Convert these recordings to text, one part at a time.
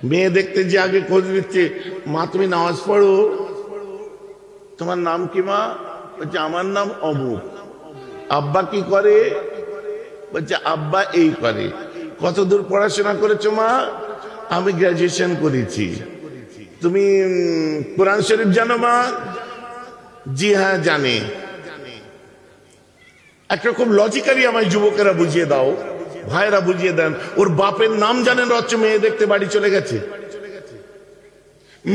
মেয়ে দেখতে যে আগে খোঁজ নিচ্ছে, মা তুমি নামাজ পড়ো, তোমার নাম কি মা? বলছে আমার নাম অমুক। আব্বা কি করে? বলছে আব্বা এই করে। কতদূর পড়াশোনা করেছো মা? আমি গ্রাজুয়েশন করেছি। তুমি কোরআন শরীফ জানো মা? জি হ্যাঁ জানে। একটা খুব লজিক্যালি আমায় যুবকেরা বুঝিয়ে দাও, ভাইরা বুঝিয়ে দেন। ওর বাপের নাম জানেন না, হচ্ছে মেয়ে দেখতে বাড়ি চলে গেছে।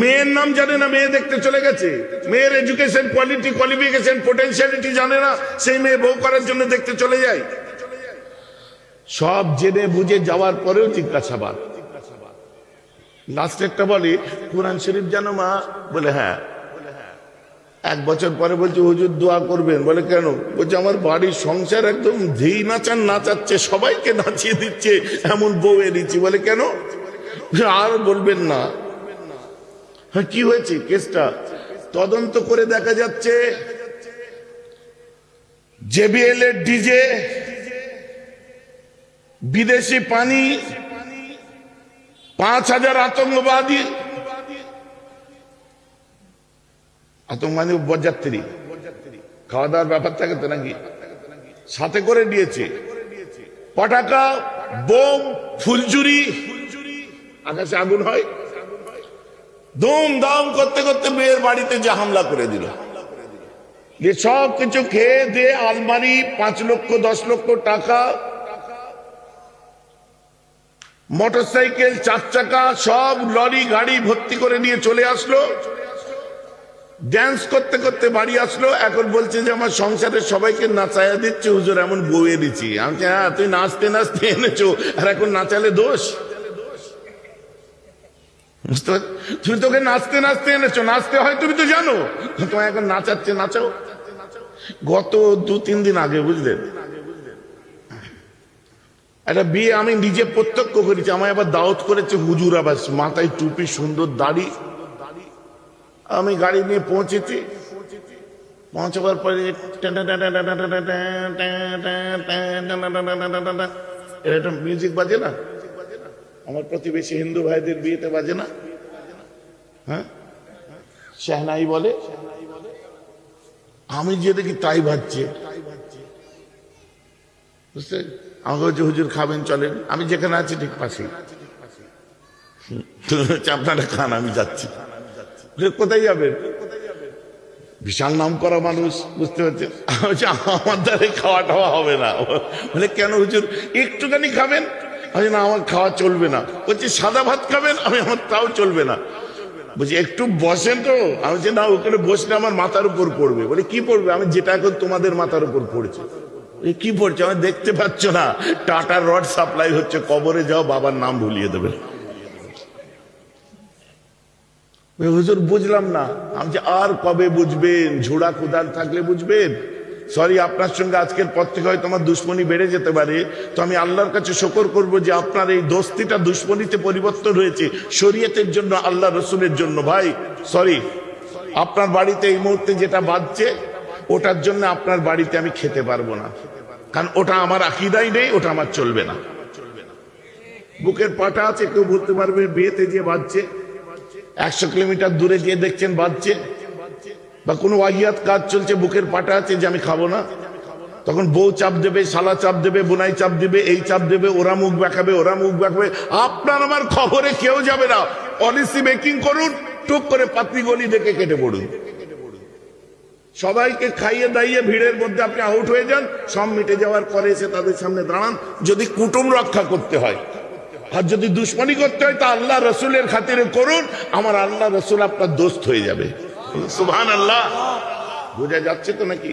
মেয়ের নাম জানে না, মেয়ে দেখতে চলে গেছে। মেয়ের এডুকেশন, কোয়ালিটি, কোয়ালিফিকেশন, পোটেনশিয়ালিটি জানে না, সেই মেয়ে বউ করার জন্য দেখতে চলে যায়। সব জেনে বুঝে যাওয়ার পরেও জিজ্ঞাসাবাদ। লাস্ট একটা বলে কোরআন শরীফ জানো মা? বলে হ্যাঁ। এক বছর পরে বলছে হুজুর দোয়া করবেন। বলে কেন? বলছে আমার বাড়ির সংসার একদম ধেই নাচান নাচাচ্ছে, সবাইকে নাচিয়ে দিচ্ছে, এমন বউ এনেছি। বলে কেন? আর বলবেন না। হ্যাঁ কি হয়েছে? কেসটা তদন্ত করে দেখা যাচ্ছে জেবিএল এর ডিজে, বিদেশি পানি, 5,000 আতঙ্কবাদী বরযাত্রী, খাওয়া দাওয়ার ব্যাপার থাকে তো নাকি, সাথে করে দিয়েছে। পটাকা, বোম, ফুলঝুরি, আকাশে আগুন হয়, ধুম দাম করতে করতে মেয়ের বাড়িতে যে হামলা করে দিল। যে সব কিছু খেয়ে দিয়ে আলমারি, 5 লক্ষ 10 লক্ষ টাকা, মোটরসাইকেল, 4 চাকা, সব লরি গাড়ি ভর্তি করে নিয়ে চলে আসলো। ড্যান্স করতে করতে বাড়ি আসলো। এখন বলছে যে আমার সংসারের সবাইকে নাচাইয়া দিচ্ছে হুজুর, এমন বউয়ে দিচ্ছি। আমি হ্যাঁ, তুই নাচতে নাচতে এনেছো, আর এখন নাচালে দোষ? তুমি তোকে নাচতে নাচতে এনেছো, নাচতে হয় তুমি তো জানো, তোমায় এখন নাচাচ্ছে, নাচাও। গত 2-3 দিন আগে বুঝলেন, একটা বিয়ে আমি নিজে প্রত্যক্ষ করেছি। আমায় আবার দাওয়াত করেছে হুজুর, আবার মাথায় টুপি, সুন্দর দাড়ি। আমি গাড়ি নিয়ে পৌঁছেছি। পৌঁছাবার পরে এটা মিউজিক বাজে না? আমার প্রতিবেশী হিন্দু ভাইদের বিয়েতে বাজে না? হ্যাঁ, শেহনাই বলে। আমি যে দেখি তাই বাজছে। বুঝতে? আমাকে বলছে হুজুর খাবেন চলেন। আমি যেখানে আছি ঠিক পাশে। আপনারা খান, আমি যাচ্ছি। কোথায় যাবেন? বিশাল নাম করা মানুষ, বুঝতে পারছেন। আমার দ্বারা খাওয়া টাওয়া হবে না। বলে কেন হুজুর? একটুখানি খাবেন। আমি না, আমার খাওয়া চলবে না। বলছি সাদা ভাত খাবেন? আমি আমার তাও চলবে না। বলছি একটু বসেন তো। আমি বলছি না, ওখানে বসলে আমার মাথার উপর পড়বে। বলে কি পড়বে? আমি যেটা এখন তোমাদের মাথার উপর পড়ছে। কি পড়ছে? আমি দেখতে পাচ্ছ না? টাটার রড সাপ্লাই হচ্ছে, কবরে যাও, বাবার নাম ভুলিয়ে দেবে। হুজুর বুঝলাম না। আমি যে আর কবে বুঝবেন? ঝোড়া কোদাল থাকলে বুঝবেন। সরি, আপনার সঙ্গে আজকের পর থেকে হয়তো আমার দুশ্মনী বেড়ে যেতে পারে। তো আমি আল্লাহর কাছে শুকর করব যে আপনার এই দোস্তিটা দুশ্মনীতে পরিবর্তন হয়েছে শরীয়তের জন্য, আল্লাহ রসুলের জন্য। ভাই সরি, আপনার বাড়িতে এই মুহূর্তে যেটা বাজছে, ওটার জন্য আপনার বাড়িতে আমি খেতে পারবো না, কারণ ওটা আমার আকীদাই নেই, ওটা আমার চলবে না। বুকের পাটা আছে, কেউ বলতে পারবে বিয়েতে যে বাজছে, 100 কিলোমিটার দূরে গিয়ে দেখছেন বাজছে, বা কোনো ওয়াহিয়াত কাজ চলছে, বুকের পাটা আছে যে আমি খাবো না। তখন বউ চাপ দেবে, শালা চাপ দেবে, বোনাই চাপ দেবে, এই চাপ দেবে, ওরা মুখ দেখাবে, ওরা মুখ দেখাবে। আপনার আমার খবরে কেউ যাবে না। পলিসি মেকিং করুন, টুক করে পাতলি গলি দেখে কেটে পড়ুন। সবাইকে খাইয়ে দাইয়ে ভিড়ের মধ্যে আপনি আউট হয়ে যান। সব মিটে যাওয়ার পরে এসে তাদের সামনে দাঁড়ান। যদি কুটুম রক্ষা করতে হয়, আর যদি দুশ্মনী করতে হয়, তা আল্লাহ রসুলের খাতিরে করুন। আমার আল্লাহ রসুল আপনার দোস্ত হয়ে যাবে। সুবহানাল্লাহ। বোঝা যাচ্ছে তো নাকি?